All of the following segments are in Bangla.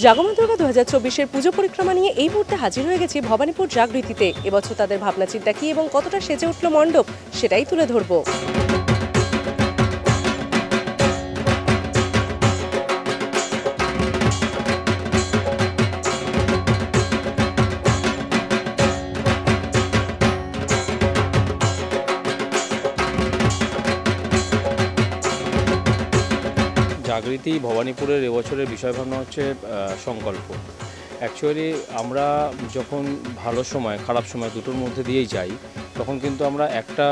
জাগমা দুর্গা 2024-এর পুজো পরিক্রমা নিয়ে এই মুহূর্তে হাজির হয়ে গেছি ভবানীপুর জাগৃতিতে। এবছর তাদের ভাবনা চিন্তা কি এবং কতটা সেজে উঠল মণ্ডপ, সেটাই তুলে ধরবো। জাগৃতি ভবানীপুরের এবছরের বিষয়ভাবনা হচ্ছে সংকল্প। অ্যাকচুয়ালি আমরা যখন ভালো সময় খারাপ সময় দুটোর মধ্যে দিয়েই যাই, তখন কিন্তু আমরা একটা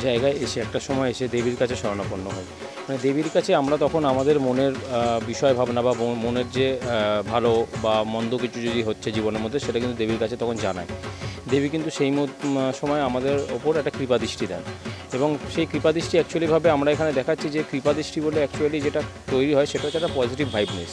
জায়গায় এসে একটা সময় এসে দেবীর কাছে শরণাপন্ন হই। মানে দেবীর কাছে আমরা তখন আমাদের মনের বিষয় ভাবনা বা মনের যে ভালো বা মন্দ কিছু যদি হচ্ছে জীবনের মধ্যে, সেটা কিন্তু দেবীর কাছে তখন জানাই। দেবী কিন্তু সেই সময় আমাদের ওপর একটা কৃপাদৃষ্টি দেন, এবং সেই কৃপাদৃষ্টি অ্যাকচুয়ালিভাবে আমরা এখানে দেখাচ্ছি যে কৃপাদৃষ্টি বলে অ্যাকচুয়ালি যেটা তৈরি হয় সেটা হচ্ছে একটা পজিটিভ ভাইবনেস।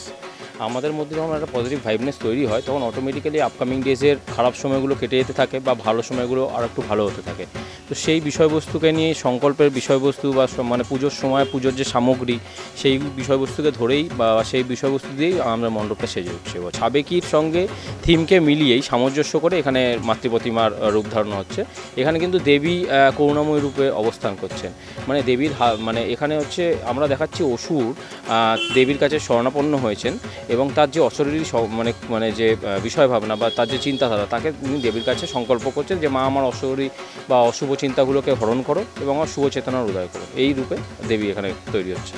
আমাদের মধ্যে যখন একটা পজিটিভ ভাইবনেস তৈরি হয়, তখন অটোমেটিক্যালি আপকামিং ডেজের খারাপ সময়গুলো কেটে যেতে থাকে বা ভালো সময়গুলো আর একটু ভালো হতে থাকে। তো সেই বিষয়বস্তুকে নিয়ে সংকল্পের বিষয়বস্তু বা মানে পুজোর সময় পুজোর যে সামগ্রী, সেই বিষয়বস্তুকে ধরেই বা সেই বিষয়বস্তু দিয়েই আমরা মণ্ডপটা সেজে উঠছে। সাবেকির সঙ্গে থিমকে মিলিয়েই সামঞ্জস্য করে এখানে মাতৃপ্রতিমার রূপ ধারণ হচ্ছে। এখানে কিন্তু দেবী করুণাময় রূপে অবস্থান করছেন। মানে দেবীর মানে এখানে হচ্ছে আমরা দেখাচ্ছি অসুর দেবীর কাছে শরণাপন্ন হয়েছেন, এবং তার যে অশরীরী মানে যে বিষয় ভাবনা বা তার যে চিন্তাধারা, তাকে তিনি দেবীর কাছে সংকল্প করছেন যে মা আমার অশরীরী বা অশুভ চিন্তাগুলোকে হরণ করো এবং আমার শুভ চেতনার উদয় করো। এই রূপে দেবী এখানে তৈরি হচ্ছে।